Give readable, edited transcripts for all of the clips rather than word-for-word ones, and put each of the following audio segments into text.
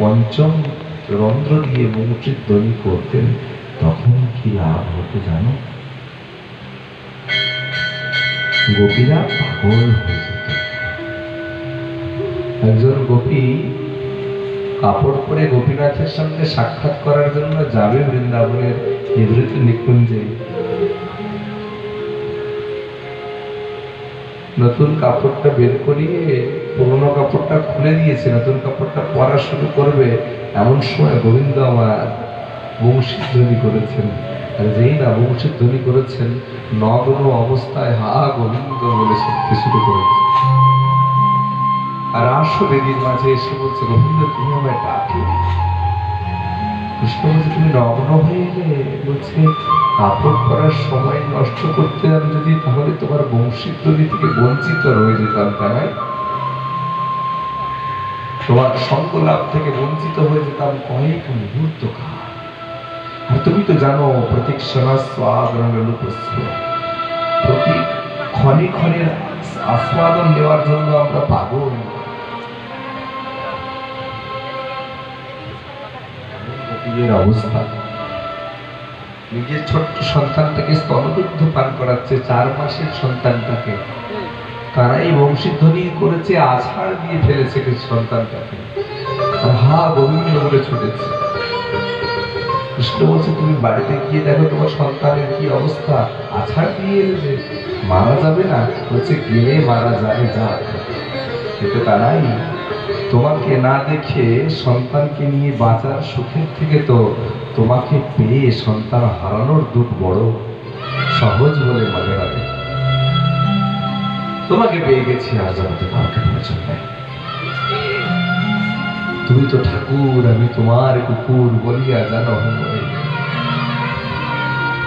পঞ্চম রন্ধ্র দিয়ে বংশীর ধ্বনি করতেন, তখন কি লাভ হতো জানো? গোপীরা পাগল হয়ে যেত। একজন গোপী কাপড় পরে গোপীনাথের সঙ্গে সাক্ষাৎ করার জন্য যাবে বৃন্দাবনের নিভৃত নিকুঞ্জে। নতুন কাপড়টা বের করিয়ে পুরোনো কাপড়টা খুলে দিয়েছে, নতুন কাপড়টা পরা শুরু করবে, এমন সময় গোবিন্দ আমার বংশীর ধ্বনি করেছেন। আর যেই না বংশীর ধ্বনি করেছেন, নগ্ন অবস্থায় হা গোবিন্দ বলে শিখতে শুরু করেছে। আর রাসবেদীর মাঝে এসে বলছে, গোবিন্দ তুমি আমায় ডাকে? কৃষ্ণ বলছে, তুমি নগ্ন হয়ে এলে? বলছে, কাপড় পরার সময় নষ্ট করতে আমি যদি, তাহলে তোমার বংশীর ধ্বনি থেকে বঞ্চিত রয়ে যেতাম, তাই তোমার সঙ্গ লাভ থেকে বঞ্চিত হয়ে যেতাম কয়েক মুহূর্ত কাল। আর তুমি তো জানো, প্রতীক প্রতীক ক্ষণে ক্ষণে আস্বাদন নেওয়ার জন্য আমরা পাগল। অবস্থা, নিজের ছোট্ট সন্তানটাকে স্তনদুগ্ধ পান করাচ্ছে, 4 মাসের সন্তানটাকে। তারা এই বংশীধ্বনি করেছে, আছাড় দিয়ে ফেলেছে সন্তানটাকে, আর হা গোবিন্দ বলে ছুটেছে। কৃষ্ণ বলছে, তুমি বাড়িতে গিয়ে দেখো তোমার সন্তানের কি অবস্থা, আছাড় দিয়ে এলে, মারা যাবে না? বলছে, গেলে মারা যাবে, যাক, কিন্তু তা নাই। তোমাকে না দেখে সন্তানকে নিয়ে বাঁচার সুখের থেকে তো তোমাকে পেয়ে সন্তান হারানোর দুঃখ বড় সহজ বলে মনে হবে। তোমাকে পেয়ে গেছি, আর জানতে কাউকে প্রয়োজন নেই। তুমি তো ঠাকুর, আমি তোমার কুকুর বলিয়া জানো,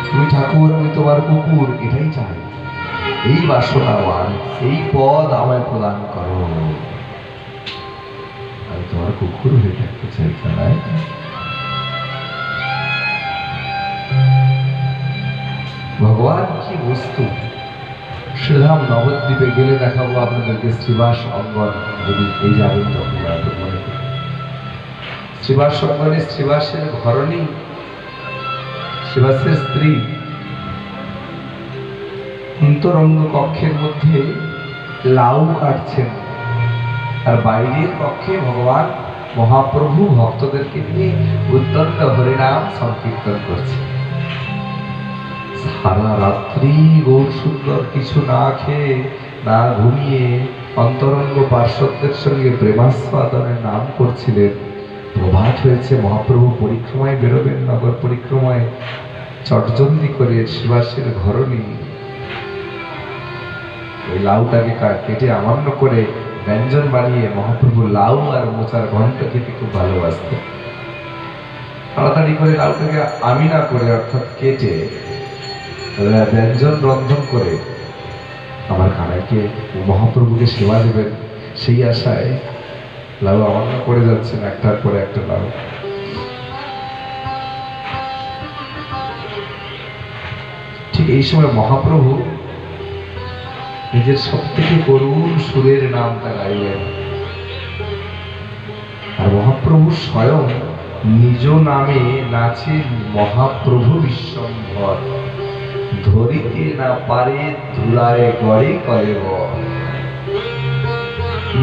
তুমি ঠাকুর, আমি তোমার কুকুর, এটাই চাই। এই বাসনাবান, এই পদ আমায় প্রদান করো, আমি তোমার কুকুর হয়ে থাকতে চাই। জানাই ভগবান কি বস্তু। শ্রীধাম নবদ্বীপে গেলে দেখাবো আপনাদেরকে শ্রীবাস অঙ্গন, যদি এই যাবেন তখন মনে করি। শ্রীবাস অঙ্গনে শ্রীবাসের ঘরণী, শ্রীবাসের স্ত্রী অন্তরঙ্গ কক্ষের মধ্যে লাউ কাটছেন, আর বাইরের কক্ষে ভগবান মহাপ্রভু ভক্তদেরকে নিয়ে উদ্দণ্ড হরিনাম সংকীর্তন করছে। সারা রাত্রি গৌর সুন্দর কিছু না খেয়ে না ঘুমিয়ে অন্তরঙ্গ পার্শ্বদের সঙ্গে প্রেমাস্বাদনের নাম করছিলেন। প্রভাত হয়েছে, মহাপ্রভু পরিক্রমায় বেরোবেন, নগর পরিক্রমায়। চটজলদি করে শ্রীবাসের ঘরণী ওই লাউটাকে কেটে আমান্য করে ব্যঞ্জন বানিয়ে, মহাপ্রভু লাউ আর মোচার ঘন্ট খেতে খুব ভালোবাসতেন। তাড়াতাড়ি করে লাউটাকে আমিনা করে, অর্থাৎ কেটে ব্যঞ্জন রন্ধন করে আমার কানাইকে মহাপ্রভুকে সেবা দেবেন, সেই আশায় লাউ আমান্য করে যাচ্ছেন, একটার পরে একটা লাউ। ঠিক এই সময় মহাপ্রভু নিজের সব থেকে করুণ সুরের নামটা গাইলেন। আর মহাপ্রভু স্বয়ং নিজ নামে নাচে মহাপ্রভু বিশ্বম্ভর, ধরিতে না পারে ধুলায় গড়ে করে।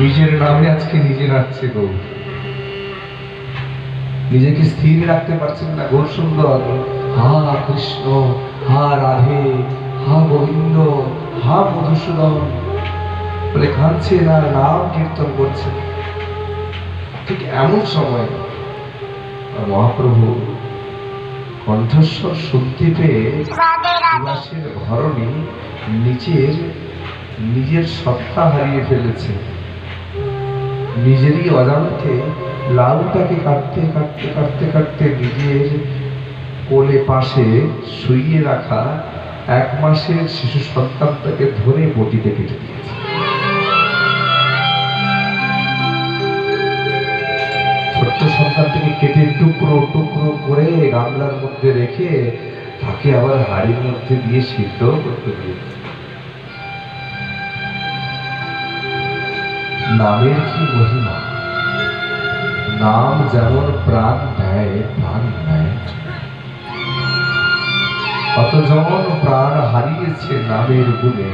নিজের নামে আজকে নিজে নাচছে গৌর, নিজেকে স্থির রাখতে পারছেন না। গৌর সুন্দর, হা কৃষ্ণ, হা রাধে, হা গোবিন্দ, হা মধুসূদন বলে কাঁদছে না, নাম কীর্তন করছে। ঠিক এমন সময় মহাপ্রভু কণ্ঠস্বর শুনতে পেয়ে শ্রীবাসের ঘরণী নিজের সত্তা হারিয়ে ফেলেছে। নিজেরই অজান্তে লাউটাকে কাটতে কাটতে কাটতে কাটতে নিজের কোলে পাশে শুইয়ে রাখা 1 মাসের শিশু সন্তানটাকে ধরে বটিতে কেটে দিয়েছে। ছোট্ট সন্তানটাকে কেটে টুকরো টুকরো করে গামলার মধ্যে রেখে তাকে আবার হাড়ির মধ্যে দিয়ে সিদ্ধ করতে দিয়েছে। নামের কি মহিমা, নাম যেমন প্রাণ দেয়, প্রাণ নেয়, কতজন প্রাণ হারিয়েছে নামের গুণে।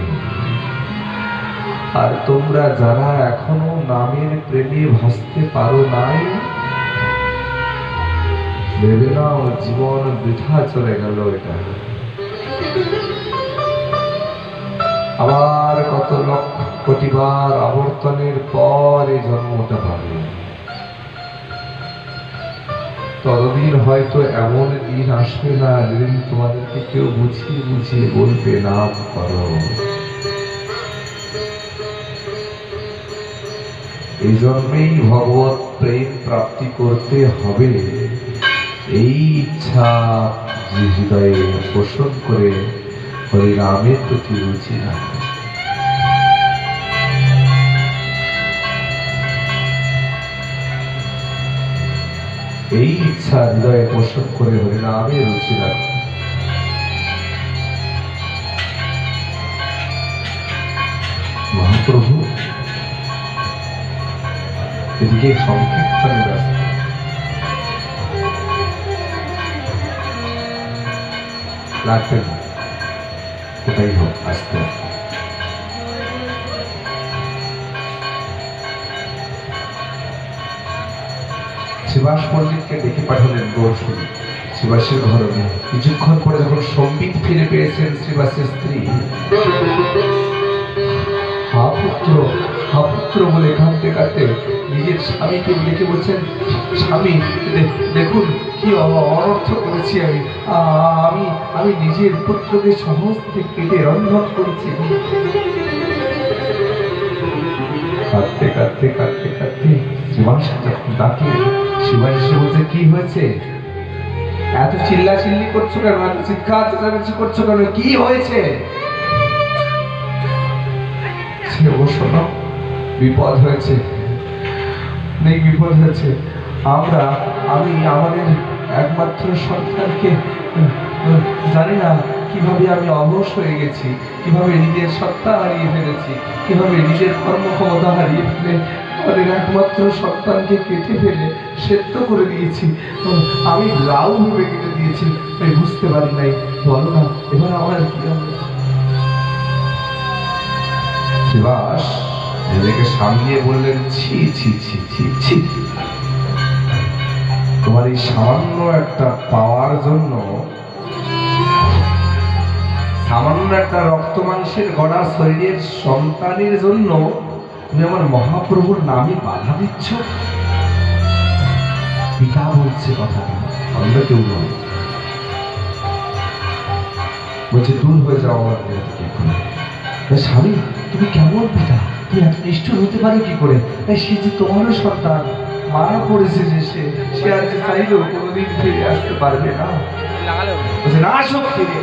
আর তোমরা যারা এখনো নামের প্রেমে ভাসতে পারো নাই, ভেবে নাও জীবন বৃথা চলে গেল। এটা আবার কত লক্ষ কোটিবার আবর্তনের পর এই জন্মটা পাবে। ততদিন হয়তো এমন দিন আসবে না যেদিন তোমাদেরকে কেউ বুঝিয়ে বুঝিয়ে বলবে নাম করো। এই জন্মেই ভগবত প্রেম প্রাপ্তি করতে হবে, এই ইচ্ছা যে হৃদয়ে পোষণ করে হরিনামের প্রতি রুচি রাখে। এই ইচ্ছা হৃদয়ে পোষণ করে হরিনামে রুচি রাখে। মহাপ্রভু এদিকে সংকীর্তনে ব্যস্ত। লাগবে না, ওটাই হোক আস্তে আস্তে। শ্রীবাস পণ্ডিতকে ডেকে পাঠালেন গৌরসুনী শ্রীবাসের ঘরে। কিছুক্ষণ পরে যখন সম্বিত ফিরে পেয়েছেন শ্রীবাসের স্ত্রী, হা পুত্র বলে কাঁদতে কাঁদতে নিজের স্বামীকে ডেকে বলছেন, স্বামী দেখুন কি অনর্থ করেছি আমি। আমি নিজের পুত্রকে সহজে কেটে রন্ধন করেছি। কাঁদতে কাঁদতে কাঁদতে কাঁদতে শ্রীবাস যখন ডাকে, শ্রীবাস এসে বলছে, কি হয়েছে? এত চিল্লাচিল্লি করছো কেন? এত চিৎকার চেঁচামেচি করছো কেন? কি হয়েছে? শোনো, বিপদ হয়েছে, অনেক বিপদ হয়েছে। আমি আমাদের একমাত্র সন্তানকে জানি না কিভাবে আমি অবশ হয়ে গেছি, কিভাবে নিজের সত্তা হারিয়ে ফেলেছি, কিভাবে নিজের কর্মক্ষমতা হারিয়ে ফেলে আমাদের একমাত্র সন্তানকে কেটে ফেলে সেদ্ধ করে দিয়েছি। আমি লাউ ভেবে কেটে দিয়েছি, আমি বুঝতে পারি নাই। বলো না এবার আমার কি হবে? শ্রীবাস নিজেকে সামলিয়ে বললেন, ছি ছি ছি ছি ছি, তোমার এই সামান্য একটা পাওয়ার জন্য, সামান্য একটা রক্ত মাংসের গড়া শরীরের সন্তানের জন্য তুমি আমার মহাপ্রভুর নামে বাধা দিচ্ছ? পিতা বলছে কথাটা, অন্য কেউ নয়। বলছে, দূর হয়ে যাও আমার মেয়ে থেকে। স্বামী, তুমি কেমন পিতা? তুমি এত নিষ্ঠুর হতে পারো কি করে? সে যে তোমারও সন্তান, মারা পড়েছে যে সে আজ চাইলেও কোনোদিন ফিরে আসতে পারবে না। বলছে, না সব ফিরে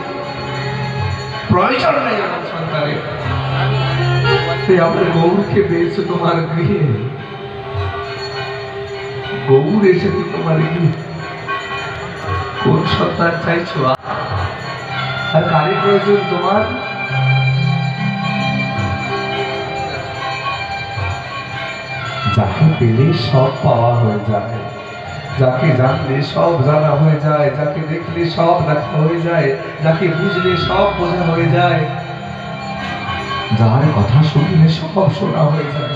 প্রয়োজন নেই আমার সন্তানের। সে আমাদের গৌরকে পেয়েছে তোমার গৃহে, গৌর এসেছে তোমার গৃহে। কোন সন্তান চাইছো? আর কারী প্রয়োজন তোমার? যাকে পেলে সব পাওয়া হয়ে যায়, যাকে জানলে সব জানা হয়ে যায়, যাকে দেখলে সব দেখা হয়ে যায়, যাকে বুঝলে সব বোঝা হয়ে যায়, যার কথা শুনলে সব শোনা হয়ে যায়,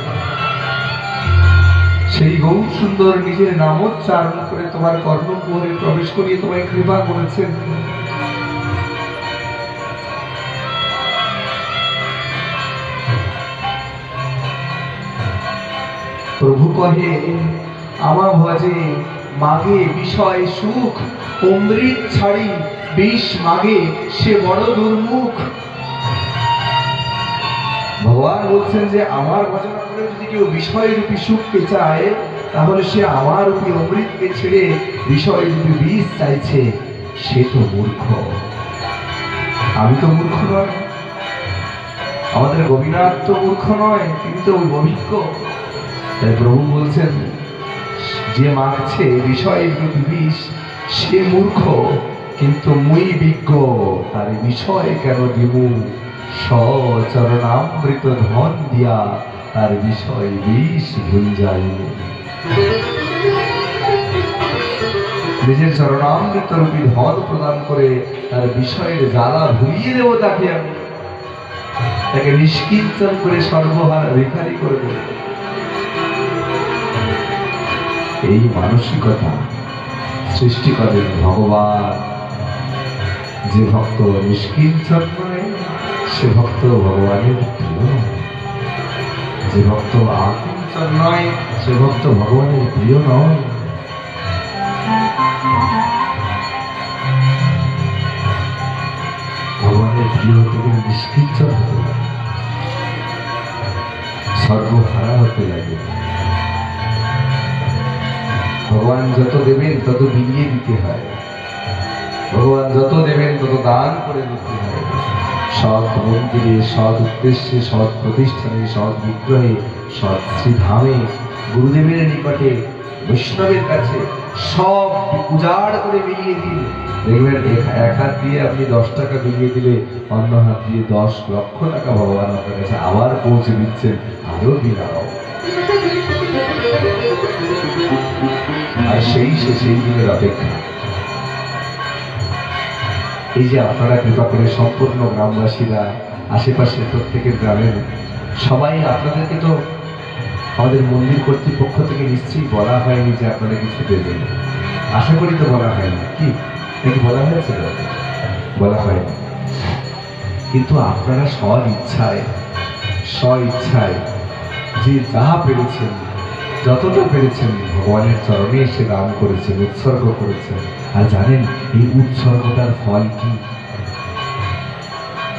সেই গৌর সুন্দর নিজের নামোচ্চারণ করে তোমার কর্ণকুহরে প্রবেশ করিয়ে তোমায় কৃপা করেছেন। প্রভু কহে, আমা ভজে মাগে বিষয় সুখ, অমৃত ছাড়ি বিষ মাগে সে বড় দুর্মুখ। ভগবান বলছেন যে আমার ভজনা করে যদি কেউ বিষয়রূপী সুখকে চায়, তাহলে সে আমার রূপী অমৃতকে ছেড়ে বিষয়রূপী বিষ চাইছে, সে তো মূর্খ। আমি তো মূর্খ নয়, আমাদের গোপীনাথ তো মূর্খ নয়, তিনি তো অভিজ্ঞ। তাই প্রভু বলছেন, যে মাগছে বিষয়ের রূপী বিষ সে মূর্খ, কিন্তু মুই বিজ্ঞ, তার বিষয় কেন দিবু? সচরণামৃত ধন দিয়া তার বিষয় বিষ ভুল যাইব। নিজের চরণামৃত রূপী ধন প্রদান করে তার বিষয়ের জ্বালা ভুলিয়ে দেবো তাকে আমি, তাকে নিষ্কিঞ্চন করে সর্বহারা ভিখারি করে দেব। এই মানসিকতা সৃষ্টি করেন ভগবান। যে ভক্ত নিষ্কিঞ্চন নয় সে ভক্ত ভগবানের প্রিয়, যে ভক্ত আকিঞ্চন নয় সে ভক্ত ভগবানের প্রিয় নয়। ভগবানের প্রিয় হতে গেলে নিষ্কিঞ্চন হতে লাগে, সর্বহারা হতে লাগে। ভগবান যত দেবেন তত বিলিয়ে দিতে হয়, ভগবান যত দেবেন তত দান করে দিতে হয়। সৎ মন্দিরে, সৎ উদ্দেশ্যে, সৎ প্রতিষ্ঠানে, সৎ বিগ্রহে, সৎ শ্রীধামে, গুরুদেবের নিকটে, বৈষ্ণবের কাছে সব উজাড় করে বিলিয়ে দিন। দেখবেন এক হাত দিয়ে আপনি 10 টাকা বিলিয়ে দিলে অন্য হাত দিয়ে 10 লক্ষ টাকা ভগবান আপনার কাছে আবার পৌঁছে দিচ্ছেন। আরো বিরাও, আর সেই দিনের অপেক্ষা। এই যে আপনারা কৃপা করে সম্পূর্ণ গ্রামবাসীরা, আশেপাশে প্রত্যেকের গ্রামের সবাই, আপনাদেরকে তো আমাদের মন্দির কর্তৃপক্ষ থেকে নিশ্চয়ই বলা হয়নি যে আপনারা কিছু দেবেন, আশা করি তো বলা হয়নি, কি নাকি বলা হয়েছে? বলা হয়নি। কিন্তু আপনারা স্ব-ইচ্ছায় যে যা পেরেছেন, যতটা পেরেছেন ভগবানের চরণে এসে দান করেছেন, উৎসর্গ করেছেন। আর জানেন এই উৎসর্গটার ফল কি?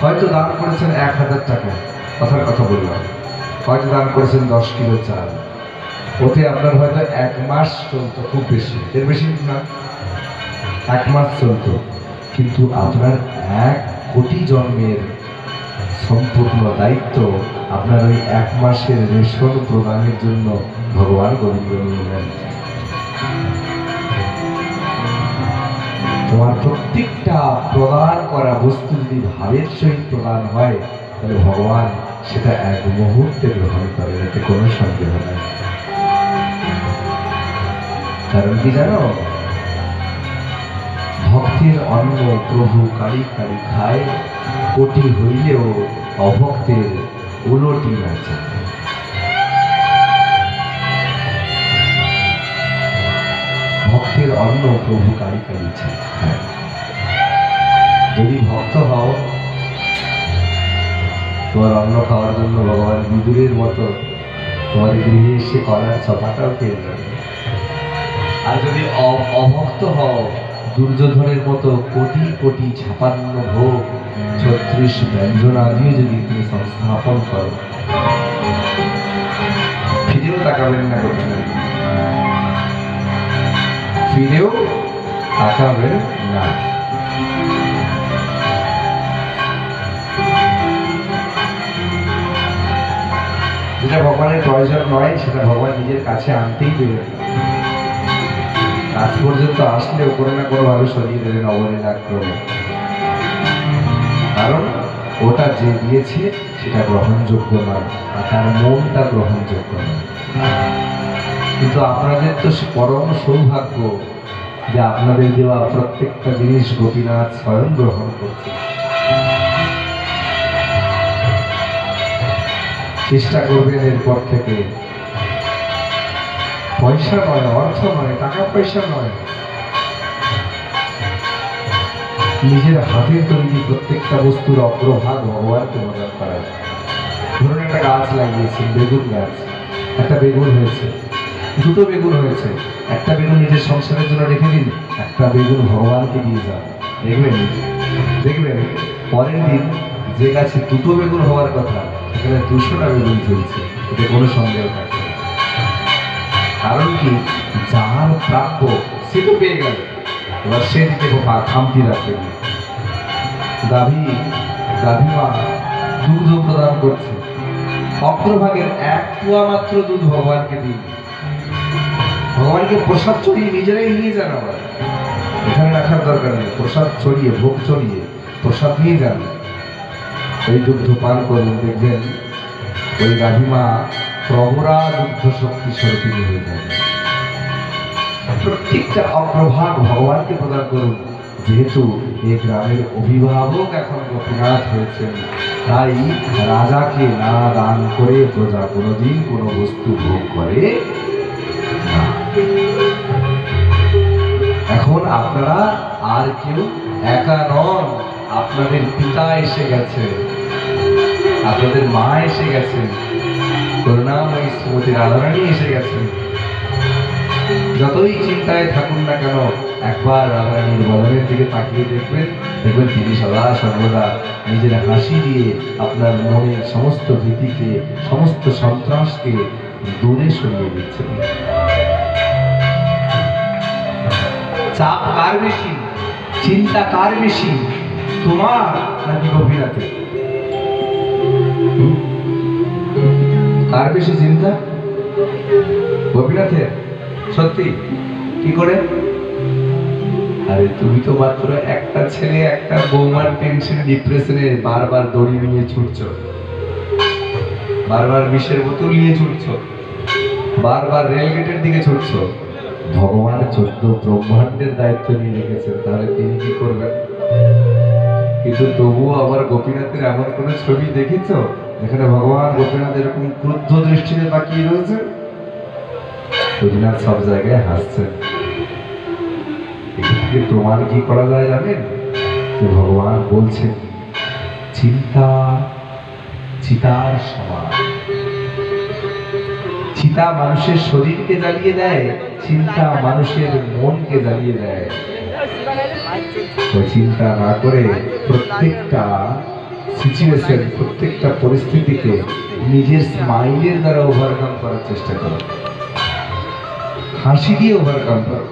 হয়তো দান করেছেন 1000 টাকা, কথার কথা বললাম, হয়তো দান করেছেন 10 কিলো চাল, ওতে আপনার হয়তো 1 মাস চলতো, খুব বেশি, এর বেশি না, 1 মাস চলতো। কিন্তু আপনার 1 কোটি জন্মের সম্পূর্ণ দায়িত্ব আপনার ওই 1 মাসের রেশন প্রদানের জন্য ভগবান গোবিন্দ নিয়ে নেন। তোমার প্রত্যেকটা প্রদান করা বস্তু যদি ভাবের সহিত প্রদান হয়, তাহলে ভগবান সেটা 1 মুহূর্তে গ্রহণ করে, এতে কোনো সন্দেহ নাই। কারণ কি জানো? ভক্তের অন্ন প্রভু কারি কারি খায়, কোটি হইলেও অভক্তের উলটি আছে। ভক্তের অন্ন প্রভু কারি কারি খায়। যদি ভক্ত হও, তোমার অন্ন খাওয়ার জন্য ভগবান বিদুরের মতো তোমার গৃহে এসে কলার চপাটাও পেয়ে যাবে। আর যদি অভক্ত হও, দুর্যোধনের মতো কোটি কোটি 56 ভোগ 36 ব্যঞ্জন আদিও যদি তুমি সংস্থাপন করো, ফিরেও তাকাবেন না, কোথায় ফিরেও তাকাবেন না। যেটা ভগবানের প্রয়োজন নয় সেটা ভগবান নিজের কাছে আনতেই দেবেন না। আজ পর্যন্ত আসলেও কোনো না কোনো ভাবে সরিয়ে দেবেন অবলীলাক্রমে। কারণ ওটা যে দিয়েছে সেটা গ্রহণযোগ্য নয়, আর তার মনটা গ্রহণযোগ্য নয়। কিন্তু আপনাদের তো পরম সৌভাগ্য যে আপনাদের দেওয়া প্রত্যেকটা জিনিস গোপীনাথ স্বয়ং গ্রহণ করছে। চেষ্টা করবেন এরপর থেকে পয়সা নয়, অর্থ নয়, টাকা পয়সা নয়, নিজের হাতের তৈরি প্রত্যেকটা বস্তুর অগ্রভাগ ভগবানকে প্রদান করা। ধরুন একটা গাছ লাগিয়েছেন, বেগুন গাছ, একটা বেগুন হয়েছে, 2টো বেগুন হয়েছে, একটা বেগুন নিজের সংসারের জন্য রেখে দিন, একটা বেগুন ভগবানকে দিয়ে যান। দেখবেন পরের দিন যে গাছে 2টো বেগুন হওয়ার কথা সেখানে 200টা বেগুন চলছে, এতে কোনো সন্দেহ থাকবে না। কারণ কি? যার প্রাপ্য সে তো পেয়ে গেল, এবার সে দিতে খামতি রাখবে না। গাভীমা দুধ প্রদান করছে, অগ্রভাগের 1 পোয়া মাত্র দুধ ভগবানকে দিন, ভগবানকে প্রসাদ চড়িয়ে নিজেরাই নিয়ে যান। আবার এখানে রাখার দরকার নেই, প্রসাদ চড়িয়ে, ভোগ চড়িয়ে প্রসাদ নিয়ে যান, ওই দুগ্ধ পান করুন। দেখবেন ওই গাভীমা প্রবরা দুগ্ধ শক্তি স্বরূপিণী হয়ে যাবে। প্রত্যেকটা অগ্রভাগ ভগবানকে প্রদান করুন। যেহেতু এই গ্রামের অভিভাবক এখন গোপীনাথ হয়েছেন, তাই রাজাকে না দান করে প্রজা কোনোদিন কোনো বস্তু ভোগ করে না। এখন আপনারা আর কেউ একা নন, আপনাদের পিতা এসে গেছে, আপনাদের মা এসে গেছেন, করুণাময়ী শ্রীমতী রাধারানী এসে গেছেন। যতই চিন্তায় থাকুন না কেন, একবার রাধারানীর বদনের দিকে তাকিয়ে দেখবেন, দেখবেন তিনি সদা সর্বদা নিজের হাসি দিয়ে আপনার মনের সমস্ত ভীতিকে, সমস্ত সন্ত্রাসকে দূরে সরিয়ে দিচ্ছেন। চাপ কার বেশি, চিন্তা কার বেশি, তোমার নাকি গোপীনাথের? কার বেশি চিন্তা? গোপীনাথের। সত্যি? কি করে? আরে তুমি তো মাত্র একটা ছেলে, একটা বৌমার টেনশন, ডিপ্রেশনে বারবার দড়ি নিয়ে ছুটছ, বারবার বিষের বোতল নিয়ে ছুটছ, বারবার রেলগেটের দিকে ছুটছ। ভগবান 14 ব্রহ্মাণ্ডের দায়িত্ব নিয়ে রেখেছেন, তাহলে তিনি কি করবেন? কিন্তু তবুও আবার গোপীনাথের এমন কোন ছবি দেখেছ যেখানে ভগবান গোপীনাথ এরকম ক্রুদ্ধ দৃষ্টিতে তাকিয়ে রয়েছে? গোপীনাথ সব জায়গায় হাসছেন। এক্ষেত্রে প্রমাণ কি করা যায় জানেন? যে ভগবান বলছেন চিন্তা চিতার সমান। চিতা মানুষের শরীরকে জ্বালিয়ে দেয়, চিন্তা মানুষের মনকে জ্বালিয়ে দেয়। চিন্তা না করে প্রত্যেকটা সিচুয়েশন, প্রত্যেকটা পরিস্থিতিকে নিজের স্মাইলের দ্বারা ওভারকাম করার চেষ্টা করো, হাসি দিয়ে ওভারকাম করো।